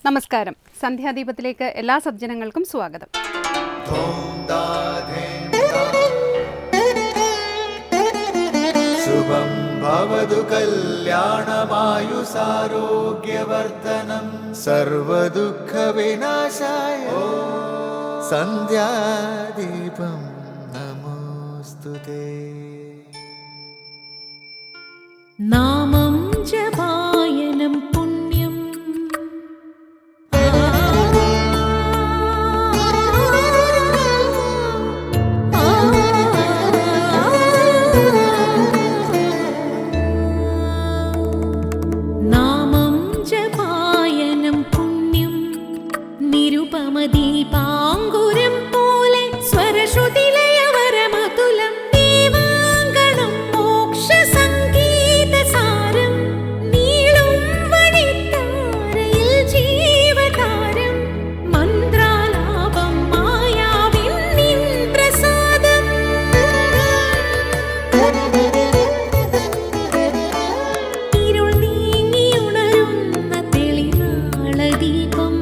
നമസ്കാരം. സന്ധ്യാദീപത്തിലേക്ക് എല്ലാ സജ്ജനങ്ങൾക്കും സ്വാഗതം. ശുഭം ഭവതു കല്യാണമായുസാരോഗ്യവർദ്ധനം സർവദുഃഖ വിനാശായ സന്ധ്യാദീപം നമോസ്തുതേ. നാമം ജപായനം പുണ്യം നാമം ജപായനം പുണ്യം നിരുപമദീപാങ്കുരം പോലെ സ്വരശ്രുതിലയവരമതുലം ദീവാങ്കണം മോക്ഷസംഗീതസാരം നീളും വഴിത്താരയിൽ ജീവതാരം മന്ത്രാലാപം മായാവിൻ നിൻ പ്രസാദം. ഇരുൾ നീങ്ങിയുണരുന്ന തെളിനാളദീപം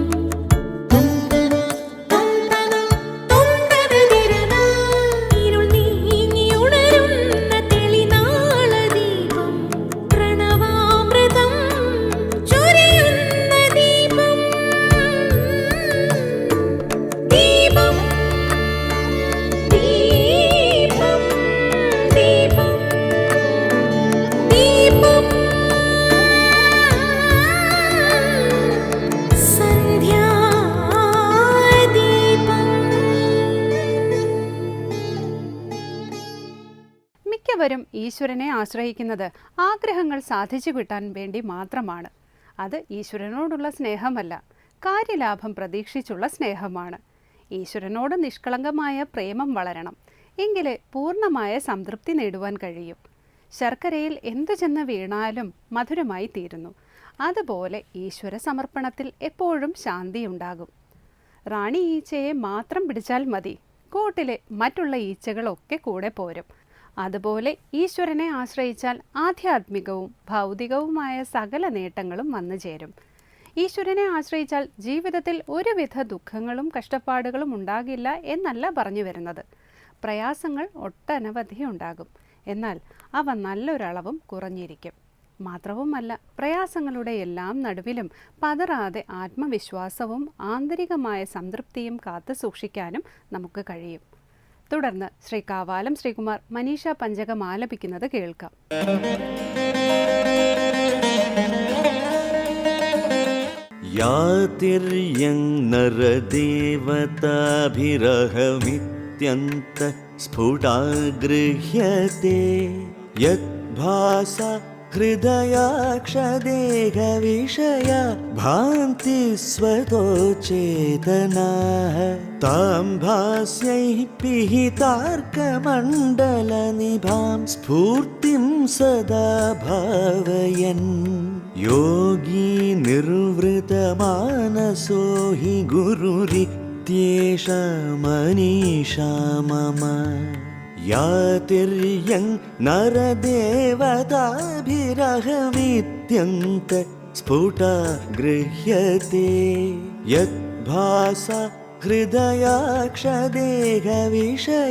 ഇരുൾ നീങ്ങിയുണരുന്ന തെളിനാളദീപം പ്രണവാമൃതം ചൊരിയുന്ന ദീപം. ദീപം ദീപം ദീപം ദീപം മിക്കവരും ഈശ്വരനെ ആശ്രയിക്കുന്നത് ആഗ്രഹങ്ങൾ സാധിച്ചു കിട്ടാൻ വേണ്ടി മാത്രമാണ്. അത് ഈശ്വരനോടുള്ള സ്നേഹമല്ല, കാര്യലാഭം പ്രതീക്ഷിച്ചുള്ള സ്നേഹമാണ്. ഈശ്വരനോട് നിഷ്കളങ്കമായ പ്രേമം വളരണം. എങ്കിലേ പൂർണ്ണമായ സംതൃപ്തി നേടുവാൻ കഴിയും. ശർക്കരയിൽ എന്തു ചെന്ന് വീണാലും മധുരമായി തീരുന്നു. അതുപോലെ ഈശ്വര സമർപ്പണത്തിൽ എപ്പോഴും ശാന്തിയുണ്ടാകും. റാണി ഈച്ചയെ മാത്രം പിടിച്ചാൽ മതി, കൂട്ടിലെ മറ്റുള്ള ഈച്ചകളൊക്കെ കൂടെ പോരും. അതുപോലെ ഈശ്വരനെ ആശ്രയിച്ചാൽ ആധ്യാത്മികവും ഭൗതികവുമായ സകല നേട്ടങ്ങളും വന്നു ചേരും. ഈശ്വരനെ ആശ്രയിച്ചാൽ ജീവിതത്തിൽ ഒരുവിധ ദുഃഖങ്ങളും കഷ്ടപ്പാടുകളും ഉണ്ടാകില്ല എന്നല്ല പറഞ്ഞു വരുന്നത്. പ്രയാസങ്ങൾ ഒട്ടനവധി ഉണ്ടാകും, എന്നാൽ അവ നല്ലൊരളവും കുറഞ്ഞിരിക്കും. മാത്രവുമല്ല, പ്രയാസങ്ങളുടെ എല്ലാം നടുവിലും പതറാതെ ആത്മവിശ്വാസവും ആന്തരികമായ സംതൃപ്തിയും കാത്തു സൂക്ഷിക്കാനും നമുക്ക് കഴിയും. തുടർന്ന് ശ്രീ കാവാലം ശ്രീകുമാർ മനീഷ പഞ്ചകം ആലപിക്കുന്നത് കേൾക്കാം. യാതിര്യଂ നരദേവതാഭിരഹമിത്യന്ത സ്ഫുടാഗൃഹ്യത്തെ യദ്ഭാസ ഹൃദയാക്ഷദേഹവിഷയ ഭാന്തി സ്വതോ ചേതനാഃ താം ഭാസ്യൈഃ പിഹിതാർക്കമണ്ഡലനിഭാം സ്ഫൂർത്തിം സദാ ഭാവയൻ യോഗി നിർവൃതമാനസോ ഹി ഗുരുരിത്യേഷ മനീഷാ മമ യാതിര്യং നരദേവതാഭിരഹമിത്യന്ത സ്ഫുടാഗൃഹ്യത്തെ യദ്ഭാസ ഹൃദയാക്ഷദേഹവിഷയ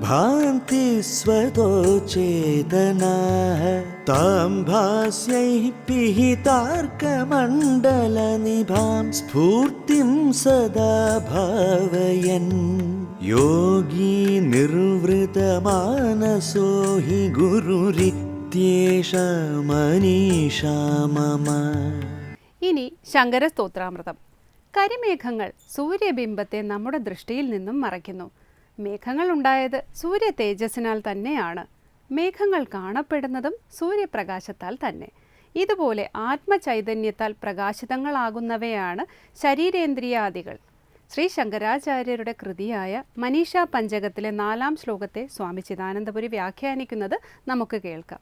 ഭാന്തി സ്വതോ ചേതനാഃ താം ഭാസ്യൈഃ പിഹിതാർക്കമണ്ഡലനിഭാം സ്ഫൂർത്തിം സദാ ഭാവയൻ യോഗി നിർവൃതമാനസോ ഹി ഗുരുരിത്യേഷ മനീഷാ മമ. ഇനി ശങ്കരസ്തോത്രാമൃതം. കരിമേഘങ്ങൾ സൂര്യബിംബത്തെ നമ്മുടെ ദൃഷ്ടിയിൽ നിന്നും മറയ്ക്കുന്നു. മേഘങ്ങൾ ഉണ്ടായത് സൂര്യ തേജസ്സിനാൽ തന്നെയാണ്. മേഘങ്ങൾ കാണപ്പെടുന്നതും സൂര്യപ്രകാശത്താൽ തന്നെ. ഇതുപോലെ ആത്മചൈതന്യത്താൽ പ്രകാശിതങ്ങളാകുന്നവയാണ് ശരീരേന്ദ്രിയാദികൾ. ശ്രീ ശങ്കരാചാര്യരുടെ കൃതിയായ മനീഷ പഞ്ചകത്തിലെ 4-ാം ശ്ലോകത്തെ സ്വാമി ചിദാനന്ദപുരി വ്യാഖ്യാനിക്കുന്നത് നമുക്ക് കേൾക്കാം.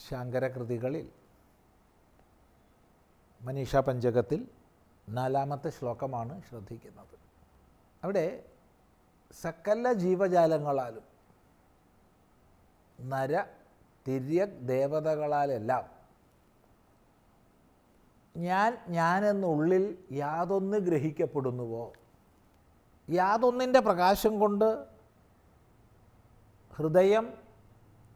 ശങ്കരകൃതികളിൽ മനീഷ പഞ്ചകത്തിൽ 4-ാമത്തെ ശ്ലോകമാണ് ശ്രദ്ധിക്കുന്നത്. അവിടെ സകല ജീവജാലങ്ങളാലും നര തിര്യക് ദേവതകളാലെല്ലാം ഞാനെന്നുള്ളിൽ യാതൊന്ന് ഗ്രഹിക്കപ്പെടുന്നുവോ, യാതൊന്നിൻ്റെ പ്രകാശം കൊണ്ട് ഹൃദയം,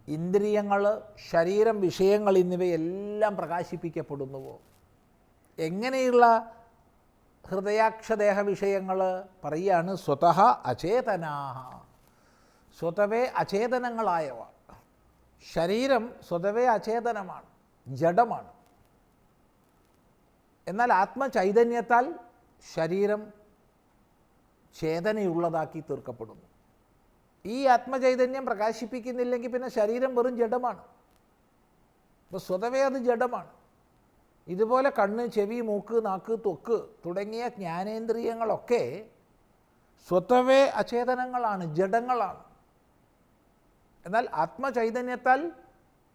ഇന്ദ്രിയങ്ങൾ, ശരീരം, വിഷയങ്ങൾ എന്നിവയെല്ലാം പ്രകാശിപ്പിക്കപ്പെടുന്നുവോ, എങ്ങനെയുള്ള ഹൃദയാക്ഷദേഹ വിഷയങ്ങൾ പറയുകയാണ് സ്വതഃ അചേതനാഹ, സ്വതവേ അചേതനങ്ങളായവ. ശരീരം സ്വതവേ അചേതനമാണ്, ജഡമാണ്. എന്നാൽ ആത്മചൈതന്യത്താൽ ശരീരം ചേതനയുള്ളതാക്കി തീർക്കപ്പെടുന്നു. ഈ ആത്മചൈതന്യം പ്രകാശിപ്പിക്കുന്നില്ലെങ്കിൽ പിന്നെ ശരീരം വെറും ജഡമാണ്. അപ്പോൾ സ്വതവേ അത് ജഡമാണ്. ഇതുപോലെ കണ്ണ്, ചെവി, മൂക്ക്, നാക്ക്, ത്വക്ക് തുടങ്ങിയ ജ്ഞാനേന്ദ്രിയങ്ങളൊക്കെ സ്വതവേ അചേതനങ്ങളാണ്, ജഡങ്ങളാണ്. എന്നാൽ ആത്മചൈതന്യത്താൽ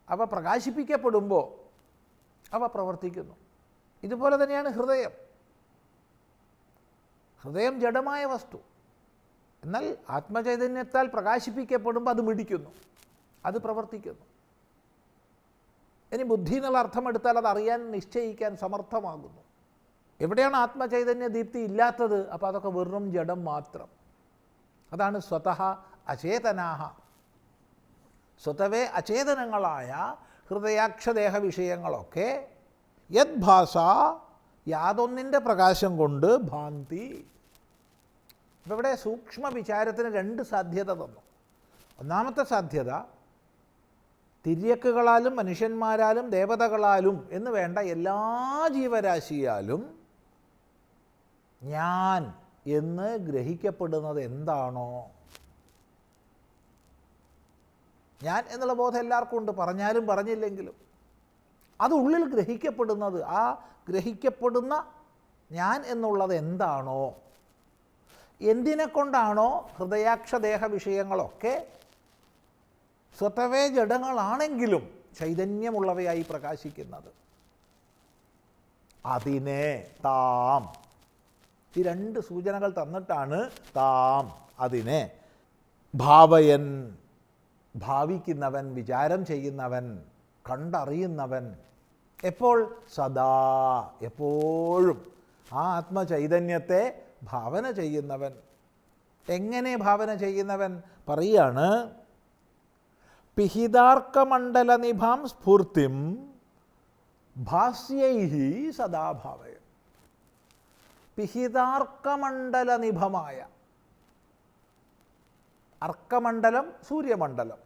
അവ പ്രകാശിപ്പിക്കപ്പെടുമ്പോൾ അവ പ്രവർത്തിക്കുന്നു. ഇതുപോലെ തന്നെയാണ് ഹൃദയം. ഹൃദയം ജഡമായ വസ്തു. എന്നാൽ ആത്മചൈതന്യത്താൽ പ്രകാശിപ്പിക്കപ്പെടുമ്പോൾ അത് മിടിക്കുന്നു, അത് പ്രവർത്തിക്കുന്നു. ഇനി ബുദ്ധി എന്നുള്ള അർത്ഥമെടുത്താൽ അത് അറിയാൻ, നിശ്ചയിക്കാൻ സമർത്ഥമാകുന്നു. എവിടെയാണ് ആത്മചൈതന്യ ദീപ്തി ഇല്ലാത്തത്, അപ്പോൾ അതൊക്കെ വെറും ജഡം മാത്രം. അതാണ് സ്വതഃ അചേതനാഹ. സ്വതവേ അചേതനങ്ങളായ ഹൃദയാക്ഷദേഹ വിഷയങ്ങളൊക്കെ യദ്ഭാസ, യാതൊന്നിൻ്റെ പ്രകാശം കൊണ്ട് ഭാന്തി. അപ്പോൾ ഇവിടെ സൂക്ഷ്മ വിചാരത്തിന് രണ്ട് സാധ്യത തന്നു. ഒന്നാമത്തെ സാധ്യത, തിര്യക്കുകളാലും മനുഷ്യന്മാരാലും ദേവതകളാലും എന്ന് വേണ്ട എല്ലാ ജീവരാശിയാലും ഞാൻ എന്ന് ഗ്രഹിക്കപ്പെടുന്നത് എന്താണോ, ഞാൻ എന്നുള്ള ബോധം എല്ലാവർക്കും ഉണ്ട്, പറഞ്ഞാലും പറഞ്ഞില്ലെങ്കിലും. അത് ഉള്ളിൽ ഗ്രഹിക്കപ്പെടുന്നത്, ആ ഗ്രഹിക്കപ്പെടുന്ന ഞാൻ എന്നുള്ളത് എന്താണോ, എന്തിനെക്കൊണ്ടാണോ ഹൃദയാക്ഷദേഹ വിഷയങ്ങളൊക്കെ സ്വതവേ ജഡങ്ങളാണെങ്കിലും ചൈതന്യമുള്ളവയായി പ്രകാശിക്കുന്നത്, അതിനെ താം, ഈ രണ്ട് സൂചനകൾ തന്നിട്ടാണ് താം, അതിനെ ഭാവയൻ, ഭാവിക്കുന്നവൻ, വിചാരം ചെയ്യുന്നവൻ, കണ്ടറിയുന്നവൻ. എപ്പോൾ? സദാ, എപ്പോഴും ആ ആത്മചൈതന്യത്തെ ഭാവന ചെയ്യുന്നവൻ. എങ്ങനെ ഭാവന ചെയ്യുന്നവൻ? പറയാണ്, പിഹിതാർക്കമണ്ഡലനിഭാം സ്ഫൂർത്തിം ഭാസ്യൈഹി സദാ ഭാവയ. പിഹിതാർക്കമണ്ഡലനിഭമായ, അർക്കമണ്ഡലം സൂര്യമണ്ഡലം.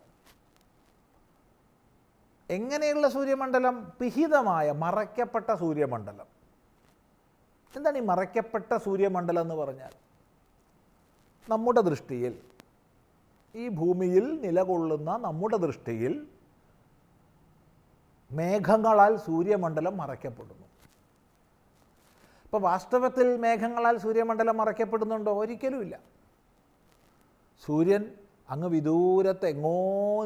എങ്ങനെയുള്ള സൂര്യമണ്ഡലം? പിഹിതമായ, മറയ്ക്കപ്പെട്ട സൂര്യമണ്ഡലം. എന്താണ് ഈ മറയ്ക്കപ്പെട്ട സൂര്യമണ്ഡലം എന്ന് പറഞ്ഞാൽ? നമ്മുടെ ദൃഷ്ടിയിൽ, ഈ ഭൂമിയിൽ നിലകൊള്ളുന്ന നമ്മുടെ ദൃഷ്ടിയിൽ മേഘങ്ങളാൽ സൂര്യമണ്ഡലം മറയ്ക്കപ്പെടുന്നു. ഇപ്പോൾ വാസ്തവത്തിൽ മേഘങ്ങളാൽ സൂര്യമണ്ഡലം മറയ്ക്കപ്പെടുന്നുണ്ടോ? ഒരിക്കലുമില്ല. സൂര്യൻ അങ്ങ് വിദൂരത്ത് എങ്ങോ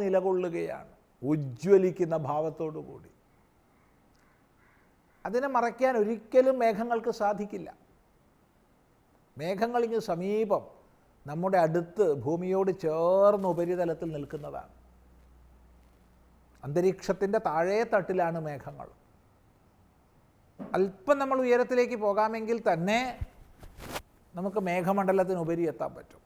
നിലകൊള്ളുകയാണ്, ഉജ്ജ്വലിക്കുന്ന ഭാവത്തോടു കൂടി. അതിനെ മറയ്ക്കാൻ ഒരിക്കലും മേഘങ്ങൾക്ക് സാധിക്കില്ല. മേഘങ്ങൾ ഇങ്ങ് സമീപം, നമ്മുടെ അടുത്ത്, ഭൂമിയോട് ചേർന്ന് ഉപരിതലത്തിൽ നിൽക്കുന്നതാണ്. അന്തരീക്ഷത്തിൻ്റെ താഴേ തട്ടിലാണ് മേഘങ്ങൾ. അല്പം നമ്മൾ ഉയരത്തിലേക്ക് പോകാമെങ്കിൽ തന്നെ നമുക്ക് മേഘമണ്ഡലത്തിനുപരി എത്താൻ പറ്റും.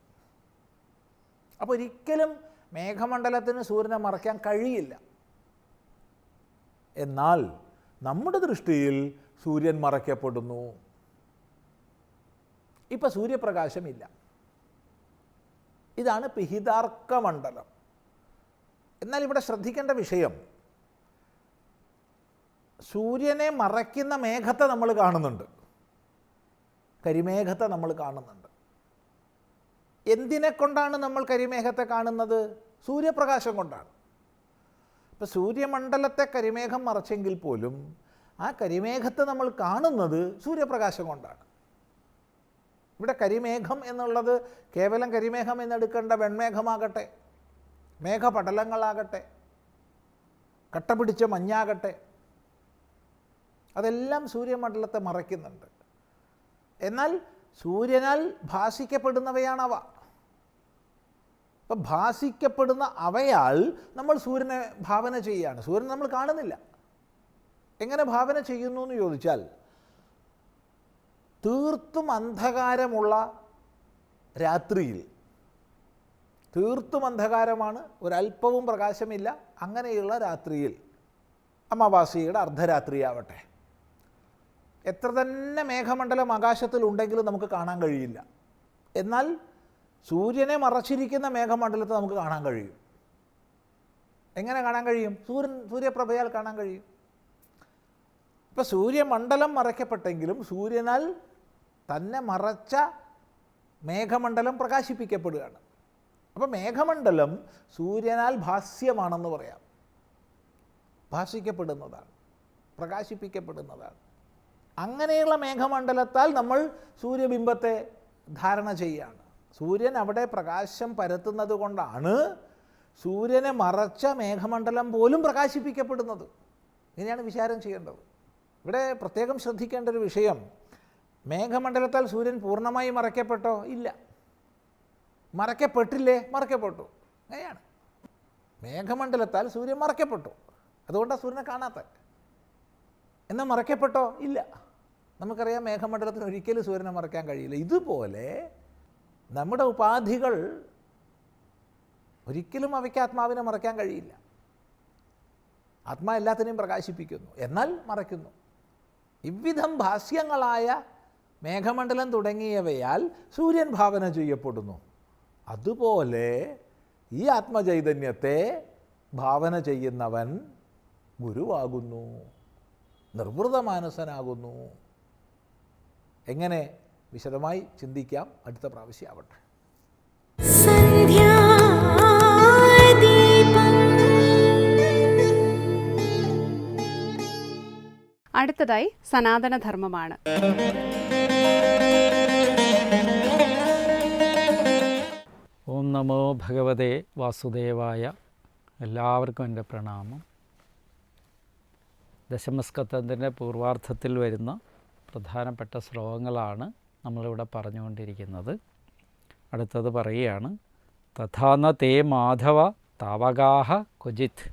അപ്പോൾ ഒരിക്കലും മേഘമണ്ഡലത്തിന് സൂര്യനെ മറയ്ക്കാൻ കഴിയില്ല. എന്നാൽ നമ്മുടെ ദൃഷ്ടിയിൽ സൂര്യൻ മറയ്ക്കപ്പെടുന്നു. ഇപ്പം സൂര്യപ്രകാശമില്ല. ഇതാണ് പിഹിതാർക്കമണ്ഡലം. എന്നാൽ ഇവിടെ ശ്രദ്ധിക്കേണ്ട വിഷയം, സൂര്യനെ മറയ്ക്കുന്ന മേഘത്തെ നമ്മൾ കാണുന്നുണ്ട്, കരിമേഘത്തെ നമ്മൾ കാണുന്നുണ്ട്. എന്തിനെ കൊണ്ടാണ് നമ്മൾ കരിമേഘത്തെ കാണുന്നത്? സൂര്യപ്രകാശം കൊണ്ടാണ്. ഇപ്പോൾ സൂര്യമണ്ഡലത്തെ കരിമേഘം മറച്ചെങ്കിൽ പോലും ആ കരിമേഘത്തെ നമ്മൾ കാണുന്നത് സൂര്യപ്രകാശം കൊണ്ടാണ്. ഇവിടെ കരിമേഘം എന്നുള്ളത് കേവലം കരിമേഘം എന്നെടുക്കേണ്ട, വെൺമേഘമാകട്ടെ, മേഘപടലങ്ങളാകട്ടെ, കട്ട പിടിച്ച മഞ്ഞാകട്ടെ, അതെല്ലാം സൂര്യമണ്ഡലത്തെ മറയ്ക്കുന്നുണ്ട്. എന്നാൽ സൂര്യനാൽ ഭാസിക്കപ്പെടുന്നവയാണവ. അപ്പം ഭാസിക്കപ്പെടുന്ന അവയാൽ നമ്മൾ സൂര്യനെ ഭാവന ചെയ്യുകയാണ്. സൂര്യൻ നമ്മൾ കാണുന്നില്ല. എങ്ങനെ ഭാവന ചെയ്യുന്നു എന്ന് ചോദിച്ചാൽ, തീർത്തും അന്ധകാരമുള്ള രാത്രിയിൽ, തീർത്തും അന്ധകാരമാണ്, ഒരല്പവും പ്രകാശമില്ല, അങ്ങനെയുള്ള രാത്രിയിൽ, അമാവാസിയുടെ അർദ്ധരാത്രിയാവട്ടെ, എത്ര തന്നെ മേഘമണ്ഡലം ആകാശത്തിലുണ്ടെങ്കിലും നമുക്ക് കാണാൻ കഴിയില്ല. എന്നാൽ സൂര്യനെ മറച്ചിരിക്കുന്ന മേഘമണ്ഡലത്തെ നമുക്ക് കാണാൻ കഴിയും. എങ്ങനെ കാണാൻ കഴിയും? സൂര്യപ്രഭയാൽ കാണാൻ കഴിയും. ഇപ്പോൾ സൂര്യമണ്ഡലം മറയ്ക്കപ്പെട്ടെങ്കിലും സൂര്യനാൽ തന്നെ മറച്ച മേഘമണ്ഡലം പ്രകാശിപ്പിക്കപ്പെടുകയാണ്. അപ്പോൾ മേഘമണ്ഡലം സൂര്യനാൽ ഭാസ്യമാണെന്ന് പറയാം. ഭാസിക്കപ്പെടുന്നതാണ്, പ്രകാശിപ്പിക്കപ്പെടുന്നതാണ്. അങ്ങനെയുള്ള മേഘമണ്ഡലത്താൽ നമ്മൾ സൂര്യബിംബത്തെ ധാരണ ചെയ്യുകയാണ്. സൂര്യൻ അവിടെ പ്രകാശം പരത്തുന്നത് കൊണ്ടാണ് സൂര്യനെ മറച്ച മേഘമണ്ഡലം പോലും പ്രകാശിപ്പിക്കപ്പെടുന്നത്. ഇങ്ങനെയാണ് വിചാരം ചെയ്യേണ്ടത്. ഇവിടെ പ്രത്യേകം ശ്രദ്ധിക്കേണ്ട ഒരു വിഷയം, മേഘമണ്ഡലത്താൽ സൂര്യൻ പൂർണ്ണമായി മറയ്ക്കപ്പെട്ടോ? ഇല്ല. മറയ്ക്കപ്പെട്ടില്ലേ? മറയ്ക്കപ്പെട്ടു. അങ്ങനെയാണ്. മേഘമണ്ഡലത്താൽ സൂര്യൻ മറയ്ക്കപ്പെട്ടു, അതുകൊണ്ടാണ് സൂര്യനെ കാണാത്തത്. എന്നാൽ മറയ്ക്കപ്പെട്ടോ? ഇല്ല. നമുക്കറിയാം മേഘമണ്ഡലത്തിന് ഒരിക്കലും സൂര്യനെ മറയ്ക്കാൻ കഴിയില്ല. ഇതുപോലെ നമ്മുടെ ഉപാധികൾ ഒരിക്കലും അവയ്ക്ക് ആത്മാവിനെ മറയ്ക്കാൻ കഴിയില്ല. ആത്മാ എല്ലാത്തിനെയും പ്രകാശിപ്പിക്കുന്നു, എന്നാൽ മറയ്ക്കുന്നു. ഇவ்விധം ഭാസ്യങ്ങളായ മേഘമണ്ഡലം തുടങ്ങിയവയാൽ സൂര്യൻ ഭാവന ചെയ്യപ്പെടുന്നു. അതുപോലെ ഈ ആത്മചൈതന്യത്തെ ഭാവന ചെയ്യുന്നവൻ ഗുരുവാകുന്നു, നിർവൃതമാനസനാകുന്നു. എങ്ങനെ? വിശദമായി ചിന്തിക്കാം, അടുത്ത പ്രാവശ്യം ആവട്ടെ. അടുത്തതായി സനാതനധർമ്മമാണ്. ഓം നമോ ഭഗവതേ വാസുദേവായ. എല്ലാവർക്കും എൻ്റെ പ്രണാമം. ദശമസ്കന്ധത്തിൻ്റെ പൂർവാർത്ഥത്തിൽ വരുന്ന പ്രധാനപ്പെട്ട ശ്ലോകങ്ങളാണ് നമ്മളിവിടെ പറഞ്ഞുകൊണ്ടിരിക്കുന്നത്. അടുത്തത് പറയുകയാണ്, തഥാന തേ മാധവ താവകാഹ ക്വചിത്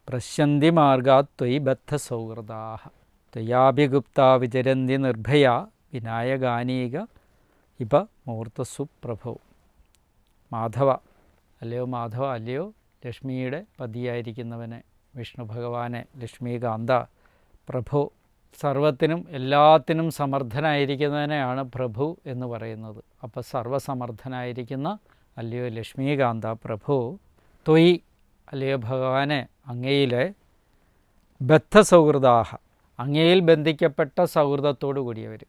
പ്രശ്യന്തി മാർഗാത് ത്വയി ബദ്ധ സൗഹൃദാഹ ത്വയാഭിഗുപ്ത വിചരന്തി നിർഭയ വിനായകാനീക ഇപ മൂർത്തസു പ്രഭോ. മാധവ അല്ലയോ മാധവ, അല്ലയോ ലക്ഷ്മിയുടെ പതിയായിരിക്കുന്നവനെ, വിഷ്ണു ഭഗവാനെ, ലക്ഷ്മീകാന്ത, പ്രഭു, സർവത്തിനും എല്ലാത്തിനും സമർത്ഥനായിരിക്കുന്നതിനെയാണ് പ്രഭു എന്ന് പറയുന്നത്. അപ്പോൾ സർവസമർത്ഥനായിരിക്കുന്ന അല്ലയോ ലക്ഷ്മീകാന്ത പ്രഭു, ത്വയി അല്ലയോ ഭഗവാനെ, അങ്ങയിലെ ബദ്ധസൗഹൃദാഹ, അങ്ങയിൽ ബന്ധിക്കപ്പെട്ട സൗഹൃദത്തോടു കൂടിയവർ.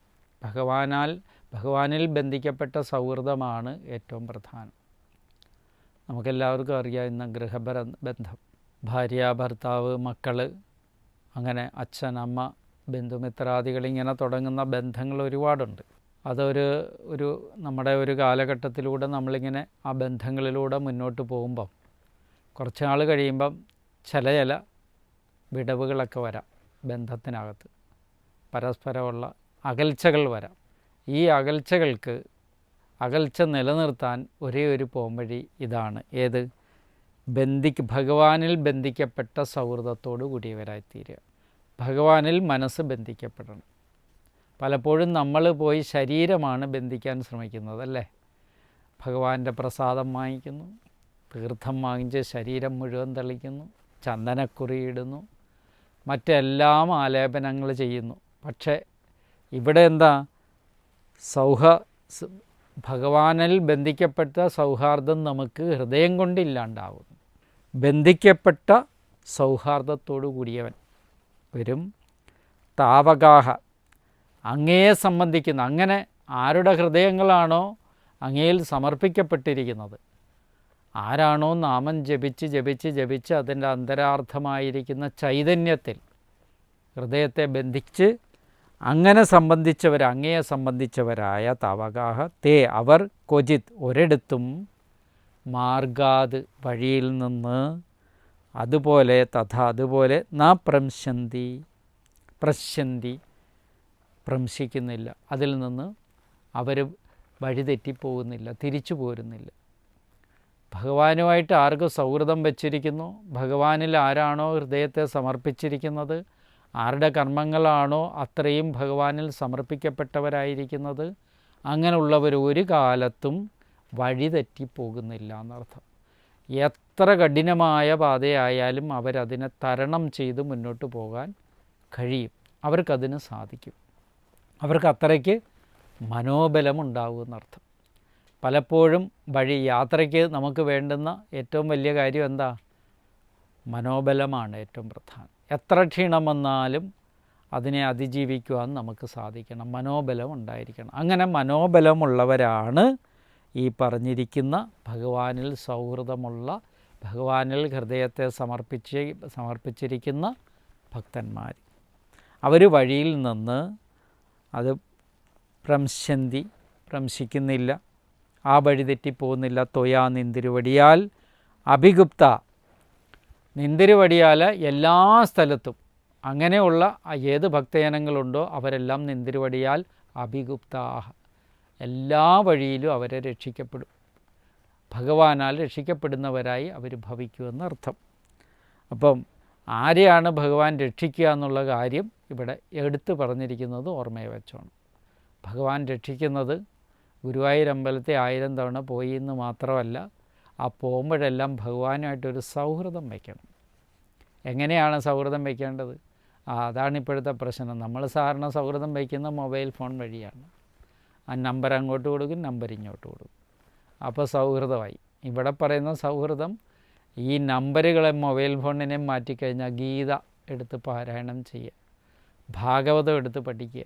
ഭഗവാനിൽ ബന്ധിക്കപ്പെട്ട സൗഹൃദമാണ് ഏറ്റവും പ്രധാനം. നമുക്കെല്ലാവർക്കും അറിയാം, ഇന്ന് ഗൃഹബന്ധം, ഭാര്യ, ഭർത്താവ്, മക്കൾ, അങ്ങനെ അച്ഛൻ, അമ്മ, ബന്ധുമിത്രാദികൾ, ഇങ്ങനെ തുടങ്ങുന്ന ബന്ധങ്ങൾ ഒരുപാടുണ്ട്. അതൊരു നമ്മുടെ ഒരു കാലഘട്ടത്തിലൂടെ നമ്മളിങ്ങനെ ആ ബന്ധങ്ങളിലൂടെ മുന്നോട്ട് പോകുമ്പം കുറച്ച് നാൾ കഴിയുമ്പം ചില വിടവുകളൊക്കെ വരാം. ബന്ധത്തിനകത്ത് പരസ്പരമുള്ള അകൽച്ചകൾ വരാം. ഈ അകൽച്ച നിലനിർത്താൻ ഒരേ ഒരു പോംവഴി ഇതാണ്. ഏത്? ഭഗവാനിൽ ബന്ധിക്കപ്പെട്ട സൗഹൃദത്തോടു കൂടിയവരായിത്തീരുക. ഭഗവാനിൽ മനസ്സ് ബന്ധിക്കപ്പെടണം. പലപ്പോഴും നമ്മൾ പോയി ശരീരമാണ് ബന്ധിക്കാൻ ശ്രമിക്കുന്നത്, അല്ലേ? ഭഗവാന്റെ പ്രസാദം വാങ്ങിക്കുന്നു, തീർത്ഥം വാങ്ങിച്ച് ശരീരം മുഴുവൻ തളിക്കുന്നു, ചന്ദനക്കുറിയിടുന്നു, മറ്റെല്ലാം ആലേപനങ്ങൾ ചെയ്യുന്നു. പക്ഷേ ഇവിടെ എന്താ? ഭഗവാനിൽ ബന്ധിക്കപ്പെട്ട സൗഹാർദ്ദം നമുക്ക് ഹൃദയം കൊണ്ടില്ലാണ്ടാവുന്നു. ബന്ധിക്കപ്പെട്ട സൗഹാർദ്ദത്തോടു കൂടിയവൻ വരും. താവകാഹ, അങ്ങയെ സംബന്ധിക്കുന്ന, അങ്ങനെ ആരുടെ ഹൃദയങ്ങളാണോ അങ്ങയിൽ സമർപ്പിക്കപ്പെട്ടിരിക്കുന്നത്, ആരാണോ നാമം ജപിച്ച് അതിൻ്റെ അന്തരാർത്ഥമായിരിക്കുന്ന ചൈതന്യത്തിൽ ഹൃദയത്തെ ബന്ധിച്ച് അങ്ങനെ അങ്ങയെ സംബന്ധിച്ചവരായ താവകാഹ തേ അവർ ക്വചിത് ഒരിടത്തും മാർഗാത് വഴിയിൽ നിന്ന്, അതുപോലെ അതുപോലെ ഭ്രംശിക്കുന്നില്ല, അതിൽ നിന്ന് അവർ വഴിതെറ്റിപ്പോകുന്നില്ല, തിരിച്ചു പോരുന്നില്ല. ഭഗവാനുമായിട്ട് ആർക്ക് സൗഹൃദം വച്ചിരിക്കുന്നു, ഭഗവാനിൽ ആരാണോ ഹൃദയത്തെ സമർപ്പിച്ചിരിക്കുന്നത്, ആരുടെ കർമ്മങ്ങളാണോ അത്രയും ഭഗവാനിൽ സമർപ്പിക്കപ്പെട്ടവരായിരിക്കുന്നത്, അങ്ങനെയുള്ളവർ ഒരു കാലത്തും വഴിതെറ്റിപ്പോകുന്നില്ല എന്നർത്ഥം. എത്ര കഠിനമായ പാതയായാലും അവരതിനെ തരണം ചെയ്ത് മുന്നോട്ട് പോകാൻ കഴിയും, അവർക്കതിന് സാധിക്കും. അവർക്ക് അത്രയ്ക്ക് മനോബലമുണ്ടാകുമെന്നർത്ഥം. പലപ്പോഴും യാത്രയ്ക്ക് നമുക്ക് വേണ്ടുന്ന ഏറ്റവും വലിയ കാര്യം എന്താ? മനോബലമാണ് ഏറ്റവും പ്രധാനം. എത്ര ക്ഷീണം വന്നാലും അതിനെ അതിജീവിക്കുവാൻ നമുക്ക് സാധിക്കണം, മനോബലം ഉണ്ടായിരിക്കണം. അങ്ങനെ മനോബലമുള്ളവരാണ് ഈ പറഞ്ഞിരിക്കുന്ന ഭഗവാനിൽ സൗഹൃദമുള്ള, ഭഗവാനിൽ ഹൃദയത്തെ സമർപ്പിച്ചിരിക്കുന്ന ഭക്തന്മാർ. അവർ വഴിയിൽ നിന്ന് അത് ഭ്രംശിക്കുന്നില്ല, ആ വഴി തെറ്റിപ്പോകുന്നില്ല. ത്വയാ നിന്തിരുവടിയാൽ അഭിഗുപ്ത, നിന്തിരുവടിയാൽ എല്ലാ സ്ഥലത്തും അങ്ങനെയുള്ള ഏത് ഭക്തജനങ്ങളുണ്ടോ അവരെല്ലാം നിന്തിരുവടിയാൽ അഭിഗുപ്താഹ, എല്ലാ വഴിയിലും അവരെ രക്ഷിക്കപ്പെടും. ഭഗവാനാൽ രക്ഷിക്കപ്പെടുന്നവരായി അവർ ഭവിക്കുമെന്നർത്ഥം. അപ്പം ആരെയാണ് ഭഗവാൻ രക്ഷിക്കുക എന്നുള്ള കാര്യം ഇവിടെ എടുത്തു പറഞ്ഞിരിക്കുന്നത് ഓർമ്മയെ വെച്ചോണം. ഭഗവാൻ രക്ഷിക്കുന്നത് ഗുരുവായൂരമ്പലത്തെ 1000 തവണ പോയി എന്ന് മാത്രമല്ല, ആ പോകുമ്പോഴെല്ലാം ഭഗവാനുമായിട്ടൊരു സൗഹൃദം വയ്ക്കണം. എങ്ങനെയാണ് സൗഹൃദം വയ്ക്കേണ്ടത്? അതാണ് ഇപ്പോഴത്തെ പ്രശ്നം. നമ്മൾ സാധാരണ സൗഹൃദം വയ്ക്കുന്ന മൊബൈൽ ഫോൺ വഴിയാണ്. ആ നമ്പർ അങ്ങോട്ട് കൊടുക്കും, നമ്പർ ഇങ്ങോട്ട് കൊടുക്കും, അപ്പോൾ സൗഹൃദമായി. ഇവിടെ പറയുന്ന സൗഹൃദം ഈ നമ്പറുകളെ മൊബൈൽ ഫോണിനെ മാറ്റിക്കഴിഞ്ഞാൽ ഗീത എടുത്ത് പാരായണം ചെയ്യുക, ഭാഗവതം എടുത്ത് പഠിക്കുക.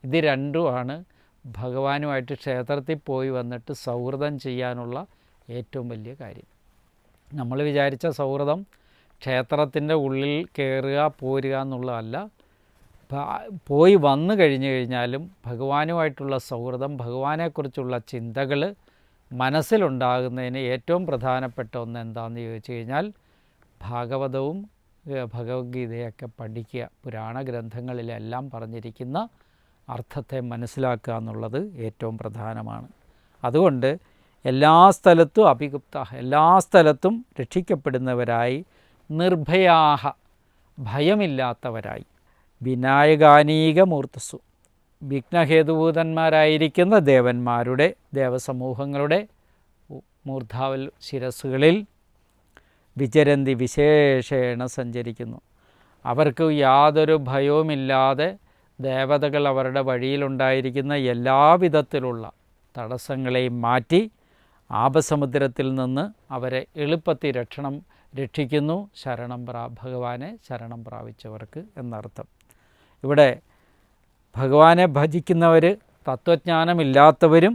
ഇത് രണ്ടുമാണ് ഭഗവാനുമായിട്ട് ക്ഷേത്രത്തിൽ പോയി വന്നിട്ട് സൗഹൃദം ചെയ്യാനുള്ള ഏറ്റവും വലിയ കാര്യം. നമ്മൾ വിചാരിച്ച സൗഹൃദം ക്ഷേത്രത്തിൻ്റെ ഉള്ളിൽ കയറുക പോരുക എന്നുള്ളതല്ല. പോയി വന്നു കഴിഞ്ഞാലും ഭഗവാനുമായിട്ടുള്ള സൗഹൃദം, ഭഗവാനെക്കുറിച്ചുള്ള ചിന്തകൾ മനസ്സിലുണ്ടാകുന്നതിന് ഏറ്റവും പ്രധാനപ്പെട്ട ഒന്ന് എന്താണെന്ന് ചോദിച്ചു കഴിഞ്ഞാൽ ഭാഗവതവും ഭഗവത്ഗീതയൊക്കെ പഠിക്കുക. പുരാണ ഗ്രന്ഥങ്ങളിലെല്ലാം പറഞ്ഞിരിക്കുന്ന അർത്ഥത്തെ മനസ്സിലാക്കുക എന്നുള്ളത് ഏറ്റവും പ്രധാനമാണ്. അതുകൊണ്ട് എല്ലാ സ്ഥലത്തും അഭിഗുപ്ത, എല്ലാ സ്ഥലത്തും രക്ഷിക്കപ്പെടുന്നവരായി, നിർഭയാഹ, ഭയമില്ലാത്തവരായി, വിനായകാനീക മൂർത്തസു, വിഘ്നഹേതുഭൂതന്മാരായിരിക്കുന്ന ദേവന്മാരുടെ, ദേവസമൂഹങ്ങളുടെ മൂർധാവൽ ശിരസ്സുകളിൽ വിചരന്തി, വിശേഷേണ സഞ്ചരിക്കുന്നു. അവർക്ക് യാതൊരു ഭയവുമില്ലാതെ ദേവതകൾ അവരുടെ വഴിയിലുണ്ടായിരിക്കുന്ന എല്ലാവിധത്തിലുള്ള തടസ്സങ്ങളെയും മാറ്റി ആപസമുദ്രത്തിൽ നിന്ന് അവരെ എളുപ്പത്തിൽ രക്ഷിക്കുന്നു. ഭഗവാനെ ശരണം പ്രാപിച്ചവർക്ക് എന്നർത്ഥം. ഇവിടെ ഭഗവാനെ ഭജിക്കുന്നവർ തത്വജ്ഞാനമില്ലാത്തവരും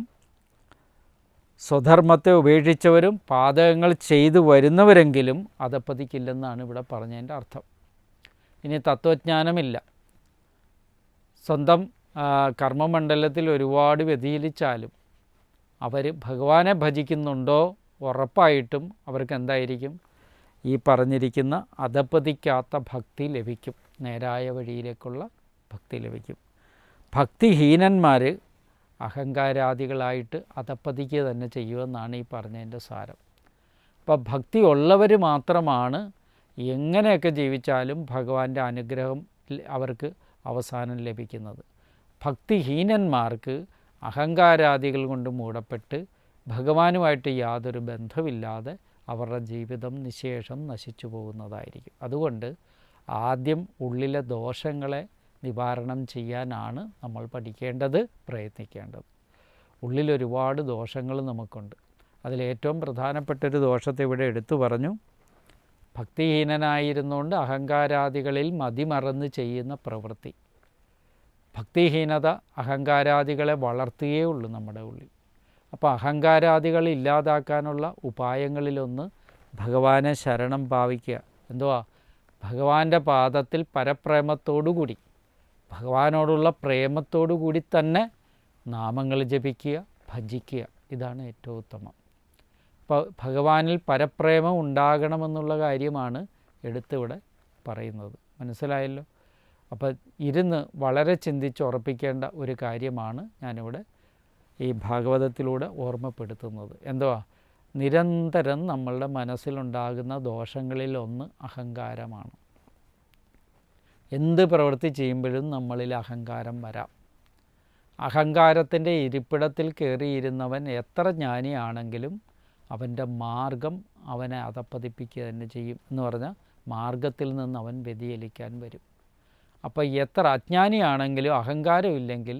സ്വധർമ്മത്തെ ഉപേക്ഷിച്ചവരും പാതകങ്ങൾ ചെയ്തു വരുന്നവരെങ്കിലും അധപ്പതിക്കില്ലെന്നാണ് ഇവിടെ പറഞ്ഞതിൻ്റെ അർത്ഥം. ഇനി തത്വജ്ഞാനമില്ല, സ്വന്തം കർമ്മമണ്ഡലത്തിൽ ഒരുപാട് വ്യതിചലിച്ചാലും അവർ ഭഗവാനെ ഭജിക്കുന്നുണ്ടോ ഉറപ്പായിട്ടും അവർക്ക് എന്തായിരിക്കും? ഈ പറഞ്ഞിരിക്കുന്ന അധപ്പതിക്കാത്ത ഭക്തി ലഭിക്കും, നേരായ വഴിയിലേക്കുള്ള ഭക്തി ലഭിക്കും. ഭക്തിഹീനന്മാർ അഹങ്കാരാദികളായിട്ട് അധപ്പതിക്കുക തന്നെ ചെയ്യുമെന്നാണ് ഈ പറഞ്ഞതിൻ്റെ സാരം. അപ്പോൾ ഭക്തി ഉള്ളവർ മാത്രമാണ് എങ്ങനെയൊക്കെ ജീവിച്ചാലും ഭഗവാന്റെ അനുഗ്രഹം അവർക്ക് അവസാനം ലഭിക്കുന്നത്. ഭക്തിഹീനന്മാർക്ക് അഹങ്കാരാദികൾ കൊണ്ട് മൂടപ്പെട്ട് ഭഗവാനുമായിട്ട് യാതൊരു ബന്ധമില്ലാതെ അവരുടെ ജീവിതം നിശേഷം നശിച്ചു പോകുന്നതായിരിക്കും. അതുകൊണ്ട് ആദ്യം ഉള്ളിലെ ദോഷങ്ങളെ നിവാരണം ചെയ്യാനാണ് നമ്മൾ പഠിക്കേണ്ടത്, പ്രയത്നിക്കേണ്ടത്. ഉള്ളിലൊരുപാട് ദോഷങ്ങൾ നമുക്കുണ്ട്. അതിലേറ്റവും പ്രധാനപ്പെട്ടൊരു ദോഷത്തെ ഇവിടെ എടുത്തു പറഞ്ഞു. ഭക്തിഹീനനായിരുന്നുകൊണ്ട് അഹങ്കാരാദികളിൽ മതിമറന്ന് ചെയ്യുന്ന പ്രവൃത്തി. ഭക്തിഹീനത അഹങ്കാരാദികളെ വളർത്തുകയേ ഉള്ളൂ നമ്മുടെ ഉള്ളിൽ. അപ്പോൾ അഹങ്കാരാദികൾ ഇല്ലാതാക്കാനുള്ള ഉപായങ്ങളിലൊന്ന് ഭഗവാനെ ശരണം ഭാവിക്കുക. എന്തുവാ? ഭഗവാന്റെ പാദത്തിൽ പരപ്രേമത്തോടുകൂടി, ഭഗവാനോടുള്ള പ്രേമത്തോടു കൂടി തന്നെ നാമങ്ങൾ ജപിക്കുക, ഭജിക്കുക. ഇതാണ് ഏറ്റവും ഉത്തമം. അപ്പോൾ ഭഗവാനിൽ പരപ്രേമം ഉണ്ടാകണമെന്നുള്ള കാര്യമാണ് എടുത്തിവിടെ പറയുന്നത്. മനസ്സിലായല്ലോ? അപ്പോൾ ഇരുന്ന് വളരെ ചിന്തിച്ചുറപ്പിക്കേണ്ട ഒരു കാര്യമാണ് ഞാനിവിടെ ഈ ഭാഗവതത്തിലൂടെ ഓർമ്മപ്പെടുത്തുന്നത്. എന്തുവാ? നിരന്തരം നമ്മളുടെ മനസ്സിലുണ്ടാകുന്ന ദോഷങ്ങളിലൊന്ന് അഹങ്കാരമാണ്. എന്ത് പ്രവൃത്തി ചെയ്യുമ്പോഴും നമ്മളിൽ അഹങ്കാരം വരാം. അഹങ്കാരത്തിൻ്റെ ഇരിപ്പിടത്തിൽ കയറിയിരുന്നവൻ എത്ര ജ്ഞാനിയാണെങ്കിലും അവൻ്റെ മാർഗം അവനെ അധപ്പതിപ്പിക്കുക തന്നെ ചെയ്യും. എന്ന് പറഞ്ഞാൽ മാർഗത്തിൽ നിന്ന് അവൻ വ്യതിചലിക്കാൻ വരും. അപ്പോൾ എത്ര അജ്ഞാനിയാണെങ്കിലും അഹങ്കാരമില്ലെങ്കിൽ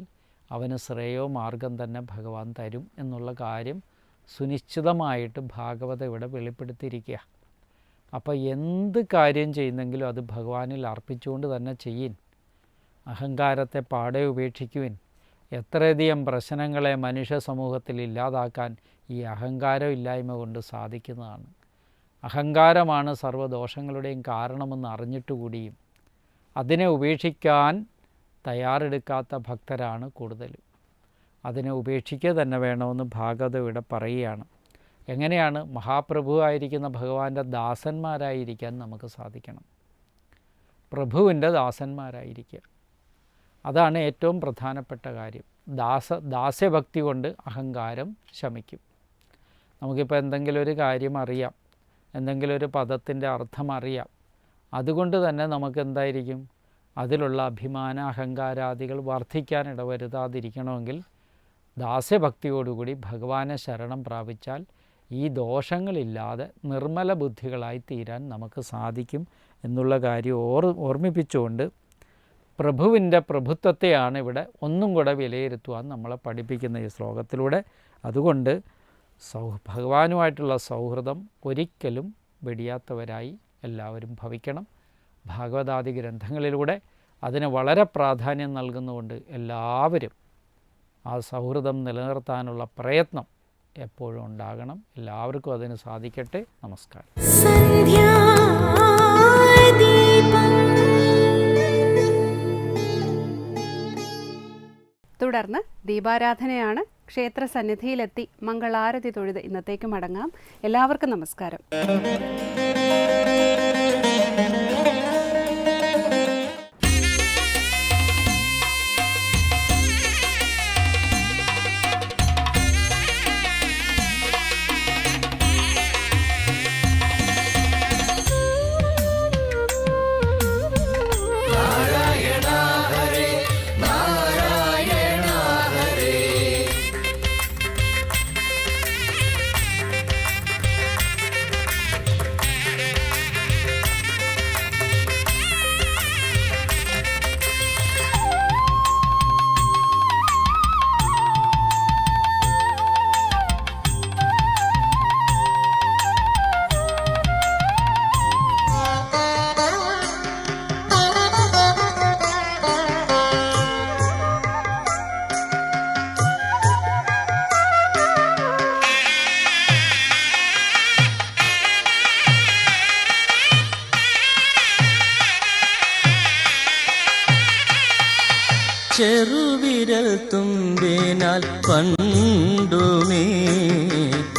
അവന് ശ്രേയോ മാർഗം തന്നെ ഭഗവാൻ തരും എന്നുള്ള കാര്യം സുനിശ്ചിതമായിട്ട് ഭാഗവതം ഇവിടെ വെളിപ്പെടുത്തിയിരിക്കുക. അപ്പോൾ എന്ത് കാര്യം ചെയ്യുന്നെങ്കിലും അത് ഭഗവാനിൽ അർപ്പിച്ചുകൊണ്ട് തന്നെ ചെയ്യിൻ. അഹങ്കാരത്തെ പാടെ ഉപേക്ഷിക്കുവിൻ. എത്രയധികം പ്രശ്നങ്ങളെ മനുഷ്യ സമൂഹത്തിൽ ഇല്ലാതാക്കാൻ ഈ അഹങ്കാരമില്ലായ്മ കൊണ്ട് സാധിക്കുന്നതാണ്. അഹങ്കാരമാണ് സർവ്വദോഷങ്ങളുടെയും കാരണമെന്ന് അറിഞ്ഞിട്ടുകൂടിയും അതിനെ ഉപേക്ഷിക്കാൻ തയ്യാറെടുക്കാത്ത ഭക്തരാണ് കൂടുതലും. അതിനെ ഉപേക്ഷിക്കുക തന്നെ വേണമെന്ന് ഭാഗവതം ഇവിടെ പറയുകയാണ്. എങ്ങനെയാണ്? മഹാപ്രഭുവായിരിക്കുന്ന ഭഗവാന്റെ ദാസന്മാരായിരിക്കാൻ നമുക്ക് സാധിക്കണം. പ്രഭുവിൻ്റെ ദാസന്മാരായിരിക്കുക, അതാണ് ഏറ്റവും പ്രധാനപ്പെട്ട കാര്യം. ദാസ്യഭക്തി കൊണ്ട് അഹങ്കാരം ശമിക്കും. നമുക്കിപ്പോൾ എന്തെങ്കിലും ഒരു കാര്യം അറിയാം, എന്തെങ്കിലും ഒരു പദത്തിൻ്റെ അർത്ഥം അറിയാം, അതുകൊണ്ട് തന്നെ നമുക്ക് എന്തായിരിക്കും? അതിലുള്ള അഭിമാന അഹങ്കാരാദികൾ വർദ്ധിക്കാൻ ഇടവരുത്താതിരിക്കണമെങ്കിൽ ദാസ്യഭക്തിയോടുകൂടി ഭഗവാനെ ശരണം പ്രാപിച്ചാൽ ഈ ദോഷങ്ങളില്ലാതെ നിർമ്മല ബുദ്ധികളായി തീരാൻ നമുക്ക് സാധിക്കും എന്നുള്ള കാര്യം ഓർമ്മിപ്പിച്ചുകൊണ്ട് പ്രഭുവിൻ്റെ പ്രഭുത്വത്തെയാണ് ഇവിടെ ഒന്നും കൂടെ വിലയിരുത്തുവാൻ നമ്മളെ പഠിപ്പിക്കുന്ന ഈ ശ്ലോകത്തിലൂടെ. അതുകൊണ്ട് ഭഗവാനുമായിട്ടുള്ള സൗഹൃദം ഒരിക്കലും വെടിയാത്തവരായി എല്ലാവരും ഭവിക്കണം. ഭാഗവതാദി ഗ്രന്ഥങ്ങളിലൂടെ അതിന് വളരെ പ്രാധാന്യം നൽകുന്നതുകൊണ്ട് എല്ലാവരും ആ സൗഹൃദം നിലനിർത്താനുള്ള പ്രയത്നം എപ്പോഴും ഉണ്ടാകണം. എല്ലാവർക്കും അതിന് സാധിക്കട്ടെ. നമസ്കാരം. തുടർന്ന് ദീപാരാധനയാണ്. ക്ഷേത്ര സന്നിധിയിലെത്തി മംഗളാരതി തൊഴുത് ഇന്നത്തേക്ക് മടങ്ങാം. എല്ലാവർക്കും നമസ്കാരം. ചെറുവിരൽ തുമ്പിനാൽ പണ്ടുമേ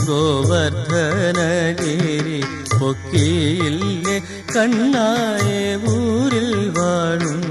ഗോവർദ്ധനഗിരി പൊക്കിയില്ലേ കണ്ണായ ഊരിൽ വാഴും